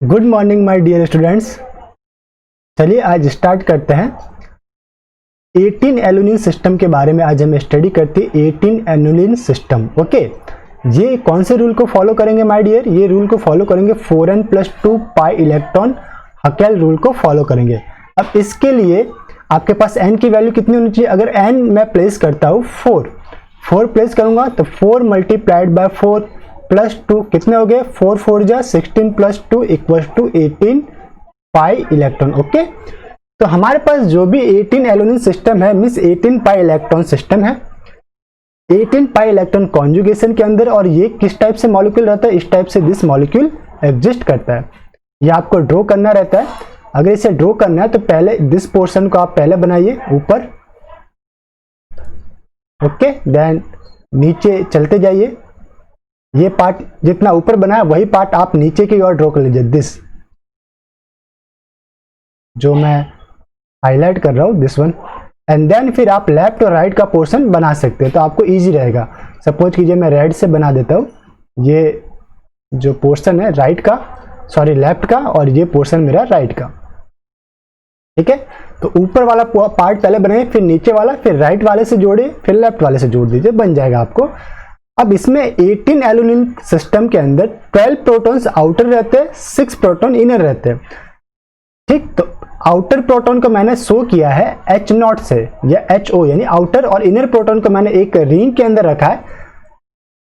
Good morning my dear students. चलिए आज start करते हैं 18 एनुलिन सिस्टम के बारे में। आज हम स्टडी करते हैं 18 एनुलिन सिस्टम। ओके, ये कौन से रूल को फॉलो करेंगे माय डियर? ये रूल को फॉलो करेंगे 4n+2 pi electron Hückel rule को फॉलो करेंगे। अब इसके लिए आपके पास n की वैल्यू कितनी होनी चाहिए? अगर n मैं प्लेस करता हूँ 4 प्लेस करूंगा तो 4 मल्टीप्लाइड बाय 4 प्लस 2 कितने हो गए? 4 4 जा 16 plus 2 equals to 18 pi electron. Okay, तो हमारे पास जो भी 18 एनुलिन सिस्टम है मीन्स 18 पाई इलेक्ट्रॉन सिस्टम है। 18 पाई इलेक्ट्रॉन कॉन्जुगेशन के अंदर, और ये किस टाइप से मॉलिक्यूल रहता है? इस टाइप से दिस मॉलिक्यूल एग्जिस्ट करता है। ये आपको ड्रॉ करना रहता है। अगर इसे ड्रॉ करना है तो पहले दिस पोर्शन को आप पहले बनाइए ऊपर। ओके, देन नीचे चलते जाइए। ये पार्ट जितना ऊपर बना है वही पार्ट आप नीचे की ओर ड्रॉ कर लीजिए, दिस जो मैं हाईलाइट कर रहा हूं, दिस वन। एंड देन फिर आप लेफ्ट और राइट का पोर्शन बना सकते हैं, तो आपको इजी रहेगा। सपोज कीजिए मैं रेड से बना देता हूं। ये जो पोर्शन है लेफ्ट का, और ये पोर्शन मेरा राइट का। ठीक है, तो ऊपर वाला पार्ट पहले बनाइए, फिर नीचे वाला, फिर राइट वाले से जोड़िए, फिर लेफ्ट वाले से जोड़ दीजिए, बन जाएगा आपको। अब इसमें 18 एनुलिन सिस्टम के अंदर 12 प्रोटॉन्स आउटर रहते हैं, 6 प्रोटॉन इनर रहते हैं। ठीक, तो आउटर प्रोटॉन को मैंने शो किया है H0 से, या HO यानी आउटर, और इनर प्रोटॉन को मैंने एक रिंग के अंदर रखा है,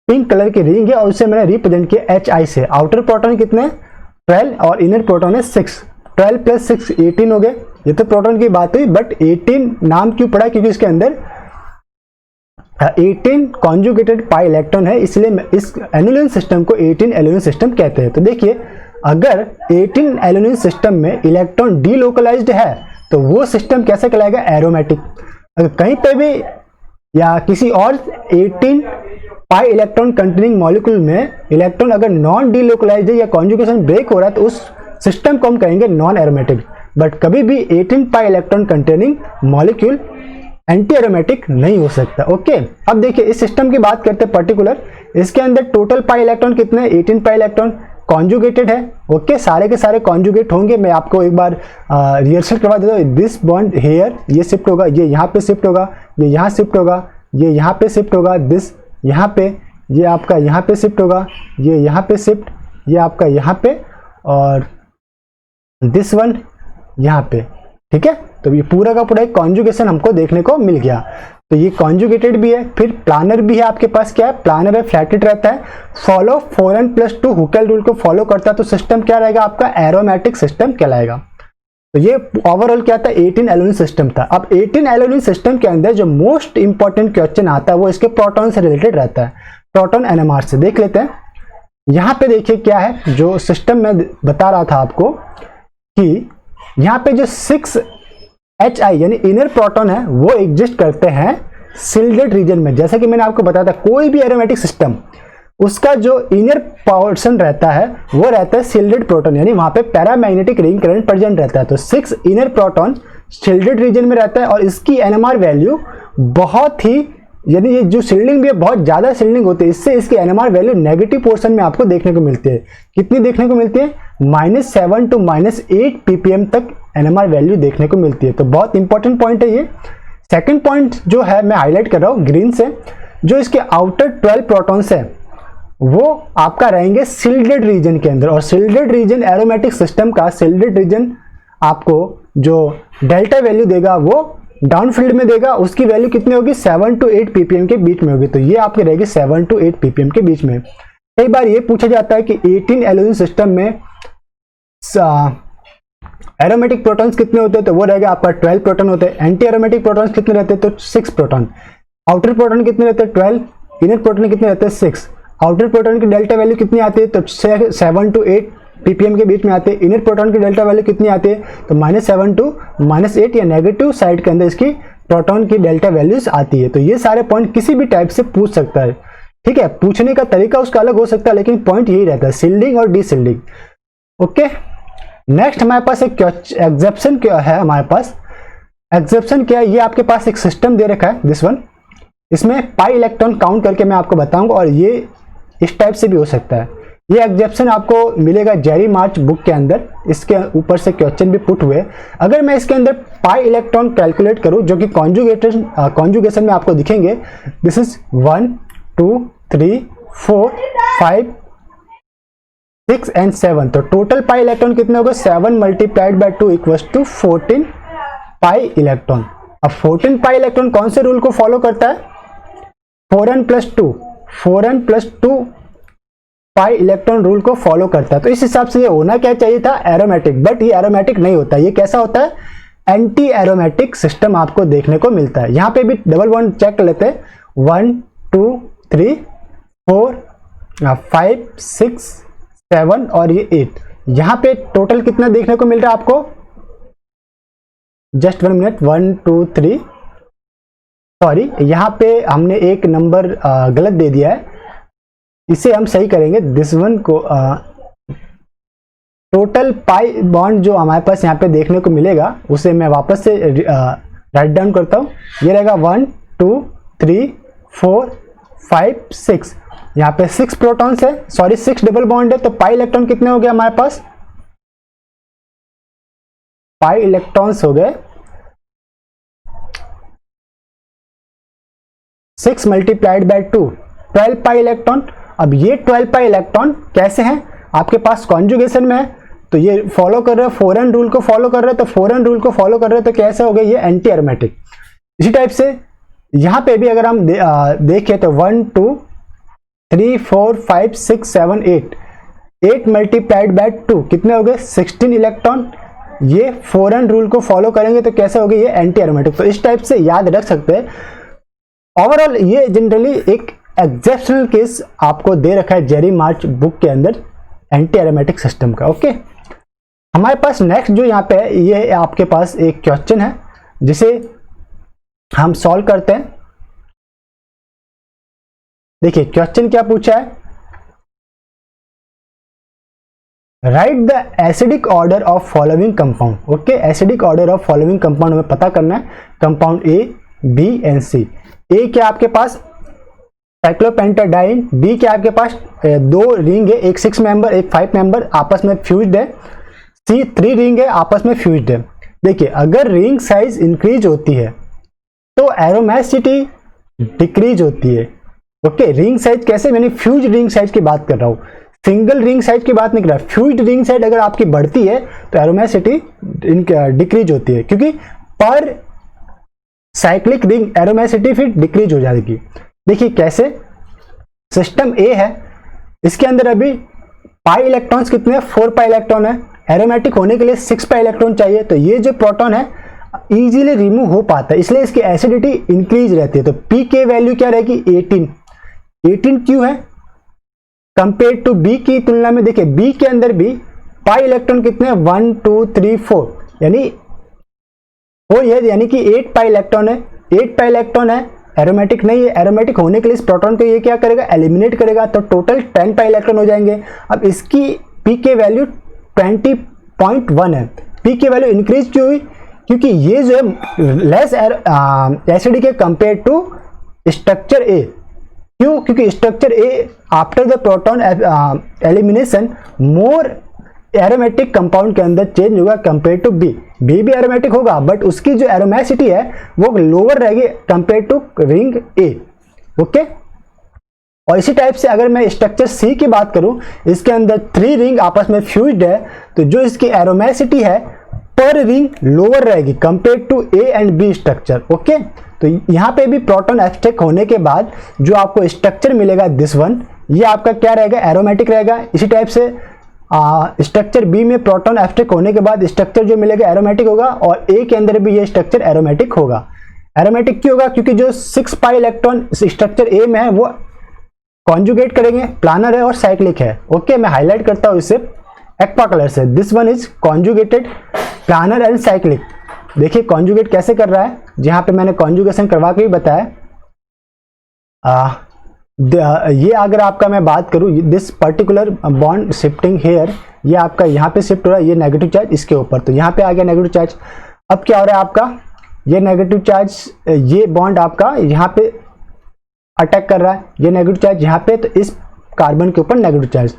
पिंक कलर की रिंग है, और उसे मैंने रिप्रेजेंट किया HI से। आउटर प्रोटॉन कितने? 12 और इनर प्रोटॉन है 6। 12 प्लस 6 18 हो गए। ये तो प्रोटॉन की बात हुई, बट 18 नाम क्यों पड़ा? क्योंकि इसके अंदर 18 कॉन्जुगेटेड पाई इलेक्ट्रॉन है, इसलिए इस एनुलिन सिस्टम को 18 एनुलिन सिस्टम कहते हैं। तो देखिए, अगर 18 एनुलिन सिस्टम में इलेक्ट्रॉन डीलोकलाइज्ड है तो वो सिस्टम कैसे कहलाएगा? एरोमेटिक। अगर कहीं पे भी या किसी और 18 पाई इलेक्ट्रॉन कंटेनिंग मॉलिक्यूल में इलेक्ट्रॉन अगर नॉन डीलोकलाइज्ड है या कॉन्जुगेशन ब्रेक हो रहा है तो उस सिस्टम को हम कहेंगे नॉन एरोमेटिक। बट कभी भी 18 pi electron containing molecule anti aromatic नहीं हो सकता। ओके, अब देखिए इस सिस्टम की बात करते हैं पर्टिकुलर। इसके अंदर टोटल पाई इलेक्ट्रॉन कितने? 18 पाई इलेक्ट्रॉन कॉन्जुगेटेड है। ओके, सारे के सारे कॉन्जुगेट होंगे। मैं आपको एक बार रिहर्सल करवा देता हूँ। दिस बॉन्ड हेयर, ये शिफ्ट होगा, ये यहाँ पे शिफ्ट होगा, ये यहाँ शिफ्ट होगा, ये यहाँ पे शिफ्ट होगा, दिस यहाँ पे, ये आपका यहाँ पे शिफ्ट होगा, ये यहाँ पे शिफ्ट, ये आपका यहाँ पे, और दिस वन यहाँ पे। ठीक है, तो ये पूरा का पूरा एक कॉन्जुगेशन हमको देखने को मिल गया। तो ये कॉन्जुगेटेड भी है, फिर प्लानर भी है आपके पास। क्या है? प्लानर है, फ्लैटेड रहता है, फॉलो 4n+2 हुकेल रूल को फॉलो करता है। तो सिस्टम क्या रहेगा आपका? एरोमेटिक सिस्टम कहलाएगा। तो ये ओवरऑल क्या था? 18 एनुलिन सिस्टम था। अब 18 एनुलिन सिस्टम के अंदर जो मोस्ट इंपॉर्टेंट क्वेश्चन आता है वो इसके प्रोटॉन से रिलेटेड रहता है, प्रोटॉन NMR से। देख लेते हैं। यहाँ पे देखिए क्या है जो सिस्टम में बता रहा था आपको, कि यहाँ पे जो 6 HI यानी इनर प्रोटॉन है वो एग्जिस्ट करते हैं शिल्डेड रीजन में। जैसे कि मैंने आपको बताया था, कोई भी एरोमेटिक सिस्टम उसका जो इनर पोर्शन रहता है वो रहता है शिल्डेड प्रोटॉन, यानी वहां पे पैरामैग्नेटिक रिंग करंट प्रेजेंट रहता है। तो 6 इनर प्रोटॉन शिल्डेड रीजन में रहता है, और इसकी NMR वैल्यू बहुत ही, यानी ये जो शिल्डिंग भी है बहुत ज्यादा शिल्डिंग होती है, इससे इसकी NMR वैल्यू नेगेटिव पोर्शन में आपको देखने को मिलती है। कितनी देखने को मिलती है? -7 to -8 ppm तक NMR वैल्यू देखने को मिलती है। तो बहुत इंपॉर्टेंट पॉइंट है ये। सेकंड पॉइंट जो है मैं हाईलाइट कर रहा हूं ग्रीन से, जो इसके आउटर 12 प्रोटॉन्स है वो आपका रहेंगे शिल्डेड रीजन के अंदर। और शिल्डेड रीजन एरोमेटिक सिस्टम का शिल्डेड रीजन आपको जो डेल्टा वैल्यू देगा वो डाउन फील्ड में देगा। उसकी वैल्यू कितनी होगी? 7 to 8 ppm के बीच में होगी। तो ये आपकी रहेगी 7 to 8 ppm के बीच में। कई बार ये पूछा जाता है कि 18 एनुलिन सिस्टम में एरोमेटिक प्रोटॉन्स कितने होते हैं? तो वो रहेगा आपका 12 प्रोटॉन होते हैं। एंटी एरोमेटिक प्रोटॉन्स कितने रहते हैं? तो 6 प्रोटॉन। आउटर प्रोटॉन कितने रहते हैं? 12। इनर प्रोटॉन कितने रहते हैं? 6। आउटर प्रोटॉन की डेल्टा वैल्यू कितनी आती है? तो 7 to 8 ppm के बीच में आते हैं। इनर प्रोटॉन की डेल्टा वैल्यू कितनी आती है? तो -7 to -8 या नेगेटिव साइड के अंदर इसकी प्रोटॉन की डेल्टा वैल्यूज आती है। तो ये सारे पॉइंट किसी भी टाइप से पूछ सकता है। ठीक है, पूछने का तरीका उसका अलग हो सकता है, लेकिन पॉइंट यही रहता है, शिल्डिंग और डीशिल्डिंग। ओके, नेक्स्ट हमारे पास एक एग्जेप्शन क्या है? हमारे पास एग्जेप्शन क्या है? ये आपके पास एक सिस्टम दे रखा है, दिस वन। इसमें पाई इलेक्ट्रॉन काउंट करके मैं आपको बताऊंगा, और ये इस टाइप से भी हो सकता है। ये एग्जेप्शन आपको मिलेगा जेरी मार्च बुक के अंदर, इसके ऊपर से क्वेश्चन भी पुट हुए। अगर मैं इसके अंदर पाई इलेक्ट्रॉन कैलकुलेट करूं जो कि कॉन्जुगेशन में आपको दिखेंगे, दिस इज 1 2 3 4 5 6 एंड 7, तो टोटल पाई इलेक्ट्रॉन कितने हो गए 7 multiplied by 2 equals to 14 pi electron. अब 14 पाई इलेक्ट्रॉन कौन से रूल को फॉलो करता है, 4n+2 पाई इलेक्ट्रॉन रूल को फॉलो करता है। तो इस हिसाब से ये होना क्या चाहिए था, एरोमेटिक, बट ये एरोमेटिक नहीं होता, ये कैसा होता है, एंटी एरोमेटिक सिस्टम आपको देखने को मिलता है। यहाँ पे भी डबल बॉन्ड चेक कर लेते हैं, 1 2 3 4 5 6 7 और ये 8, यहाँ पे टोटल कितना देखने को मिल रहा है आपको, जस्ट 1 मिनट, 1 2 3, सॉरी यहाँ पे हमने एक नंबर गलत दे दिया है, इसे हम सही करेंगे। दिस वन को टोटल पाई बॉन्ड जो हमारे पास यहाँ पे देखने को मिलेगा उसे मैं वापस से राइट डाउन करता हूँ। ये रहेगा 1 2 3 4 5 6, यहाँ पे 6 प्रोटॉन्स है, सॉरी 6 डबल बॉन्ड है, तो पाई इलेक्ट्रॉन कितने हो गए हमारे पास, पाई इलेक्ट्रॉन्स हो गए 6 मल्टीप्लाइड बाय 2, 12 पाई इलेक्ट्रॉन। अब ये 12 पाई इलेक्ट्रॉन कैसे हैं, आपके पास कॉन्जुगेशन में है, तो ये फॉलो कर रहे हैं 4n रूल को फॉलो कर रहे हैं, तो 4n रूल को फॉलो कर रहे हैं, तो कैसे हो गए ये एंटी एरोमेटिक। इसी टाइप से यहाँ पे भी अगर हम देखें तो 1 2 3 4 5 6 7 8 मल्टीप्लाइड बाय 2 कितने हो गए 16 इलेक्ट्रॉन, ये 4n रूल को फॉलो करेंगे तो कैसे हो गए ये एंटी एरोमेटिक। तो इस टाइप से याद रख सकते हैं। ओवरऑल ये जनरली एक एक्सेप्शनल केस आपको दे रखा है जेरी मार्च बुक के अंदर एंटी एरोमेटिक सिस्टम का। ओके, हमारे पास नेक्स्ट जो यहाँ पे है, ये आपके पास एक क्वेश्चन है जिसे हम सॉल्व करते हैं। देखिए क्वेश्चन क्या पूछा है, right the acidic order of following compound. Okay, acidic order of following compound हमें पता करना है, कंपाउंड ए बी एंड सी। ए क्या आपके पास साइक्लोपेंटाडाइन, बी क्या आपके पास 2 रिंग है, एक 6 मेंबर एक 5 मेंबर आपस में फ्यूज्ड है, सी 3 रिंग है आपस में फ्यूज्ड है। देखिए अगर रिंग साइज इंक्रीज होती है तो एरोमेसिटी डिक्रीज होती है। ओके, रिंग साइज कैसे, मैंने फ्यूज रिंग साइज की बात कर रहा हूँ, सिंगल रिंग साइज की बात नहीं कर रहा। फ्यूज्ड रिंग साइज अगर आपकी बढ़ती है तो एरोमेसिटी डिक्रीज होती है, क्योंकि पर साइक्लिक रिंग एरोमेसिटी फिर डिक्रीज हो जाएगी। देखिए कैसे, सिस्टम ए है, इसके अंदर अभी पाई इलेक्ट्रॉन्स कितने हैं 4 पाई इलेक्ट्रॉन है, एरोमेटिक होने के लिए 6 पाई इलेक्ट्रॉन चाहिए, तो ये जो प्रोटॉन है इजीली रिमूव हो पाता है, इसलिए इसकी एसिडिटी इंक्रीज रहती है। तो पी के वैल्यू क्या रहेगी 18 क्यों है कंपेयर टू बी की तुलना में। देखिए बी के अंदर भी पाई इलेक्ट्रॉन कितने हैं 1 2 3 4, यानी वो ये यानी कि 8 पाई इलेक्ट्रॉन है, 8 पाई इलेक्ट्रॉन है, एरोमेटिक नहीं है। एरोमेटिक होने के लिए इस प्रोटॉन को ये क्या करेगा एलिमिनेट करेगा, तो टोटल 10 पाई इलेक्ट्रॉन हो जाएंगे। अब इसकी पी के वैल्यू 20.1 है। पी की वैल्यू इंक्रीज क्यों हुई, क्योंकि ये जो है लेस एसिडिक है कंपेयर टू स्ट्रक्चर ए। क्यों, क्योंकि structure A after the proton elimination more aromatic compound के अंदर चेंज होगा कंपेयर टू बी। बी भी एरोमेटिक होगा बट उसकी जो एरोमेसिटी है वो लोअर रहेगी compare to ring A. Okay, और इसी टाइप से अगर मैं स्ट्रक्चर सी की बात करूं, इसके अंदर 3 रिंग आपस में फ्यूज्ड है, तो जो इसकी एरोमेसिटी है पर रिंग लोअर रहेगी compare to A and B structure. Okay, तो यहाँ पे भी प्रोटॉन एब्स्ट्रैक्ट होने के बाद जो आपको स्ट्रक्चर मिलेगा दिस वन, ये आपका क्या रहेगा एरोमेटिक रहेगा। इसी टाइप से स्ट्रक्चर बी में प्रोटॉन एब्स्ट्रैक्ट होने के बाद स्ट्रक्चर जो मिलेगा एरोमेटिक होगा, और ए के अंदर भी ये स्ट्रक्चर एरोमेटिक होगा। एरोमेटिक क्यों होगा, क्योंकि जो 6 पाई इलेक्ट्रॉन स्ट्रक्चर ए में है वो कॉन्जुगेट करेंगे, प्लानर है और साइक्लिक है। ओके, मैं हाईलाइट करता हूँ इसे एक्वा कलर से, this one is conjugated planar and cyclic. देखिए कॉन्जुगेट कैसे कर रहा है, जहां पे मैंने कॉन्जुगेशन करवा के भी बताया। ये अगर आपका मैं बात करूं, this particular bond shifting here, ये आपका यहाँ पे शिफ्ट हो रहा है, ये नेगेटिव चार्ज इसके ऊपर, तो यहाँ पे आ गया नेगेटिव चार्ज। अब क्या हो रहा है आपका, ये नेगेटिव चार्ज, ये बॉन्ड आपका यहाँ पे अटैक कर रहा है, ये नेगेटिव चार्ज यहाँ पे, तो इस कार्बन के ऊपर नेगेटिव चार्ज।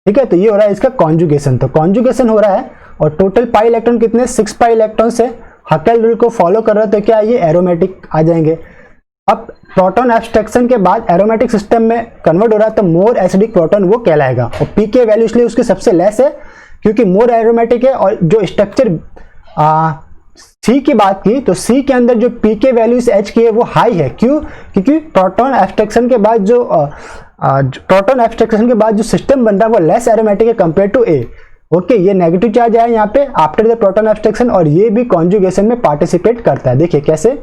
ठीक है, तो ये हो रहा है इसका कॉन्जुगेशन। तो कॉन्जुगेशन हो रहा है और टोटल पाई इलेक्ट्रॉन कितने, 6 पाई इलेक्ट्रॉन से हकेल रूल को फॉलो कर रहा है, तो क्या ये एरोमेटिक आ जाएंगे। अब प्रोटॉन एब्स्ट्रैक्शन के बाद एरोमेटिक सिस्टम में कन्वर्ट हो रहा है, तो मोर एसिडिक प्रोटॉन वो कहलाएगा। और पी के वैल्यू इसलिए उसकी सबसे लेस है क्योंकि मोर एरोमेटिक है। और जो स्ट्रक्चर सी की बात की तो सी के अंदर जो पी के वैल्यू एच की है वो हाई है। क्यों, क्योंकि प्रोटॉन एब्स्ट्रैक्शन के बाद जो सिस्टम बन रहा है वो लेस एरोमेटिक है कंपेयर टू ए। ओके, ये नेगेटिव चार्ज है यहाँ पे आफ्टर द प्रोटॉन एब्स्ट्रैक्शन, और ये भी कॉन्जुगेशन में पार्टिसिपेट करता है। देखिए कैसे,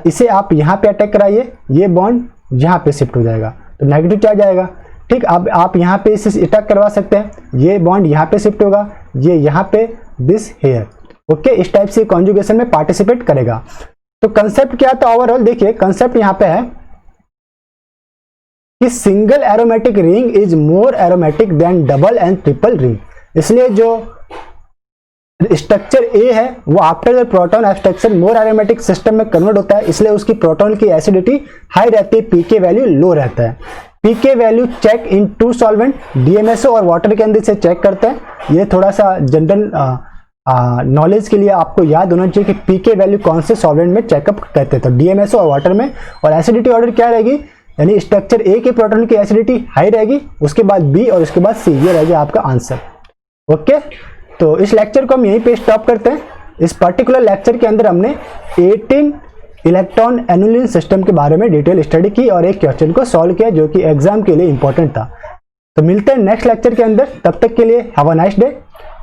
इसे आप यहाँ पे अटैक कराइए, ये बॉन्ड यहाँ पे शिफ्ट हो जाएगा तो नेगेटिव चार्ज आएगा। ठीक, अब आप यहाँ पे इसे अटैक करवा सकते हैं, ये बॉन्ड यहाँ पे शिफ्ट होगा, ये यहाँ पे दिस हेयर। ओके, इस टाइप से कॉन्जुगेशन में पार्टिसिपेट करेगा। तो कंसेप्ट क्या था ओवरऑल, देखिए कंसेप्ट यहाँ पे है कि single aromatic ring is more aromatic than double and triple ring. इसलिए जो स्ट्रक्चर ए है वो after the proton abstraction more aromatic system में कन्वर्ट होता है, इसलिए उसकी प्रोटॉन की एसिडिटी हाई रहती है, पी के वैल्यू लो रहता है। P K value check in 2 solvent, DMSO और वाटर के अंदर से चेक करते हैं। ये थोड़ा सा जनरल नॉलेज के लिए आपको याद होना चाहिए कि पी के वैल्यू कौन से सॉल्वेंट में चेकअप करते हैं, तो डीएमएसओ और वाटर में। और एसिडिटी ऑर्डर क्या रहेगी, यानी स्ट्रक्चर ए के प्रोटॉन की एसिडिटी हाई रहेगी, उसके बाद बी और उसके बाद सी, ये रहेगा आपका आंसर। ओके, तो इस लेक्चर को हम यहीं पे स्टॉप करते हैं। इस पर्टिकुलर लेक्चर के अंदर हमने 18 इलेक्ट्रॉन एनुलिन सिस्टम के बारे में डिटेल स्टडी की और एक क्वेश्चन को सॉल्व किया जो कि एग्जाम के लिए इंपॉर्टेंट था। तो मिलते हैं नेक्स्ट लेक्चर के अंदर, तब तक के लिए हैव अ नाइस डे।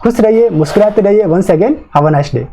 खुश रहिए, मुस्कुराते रहिए। Once again have a nice day.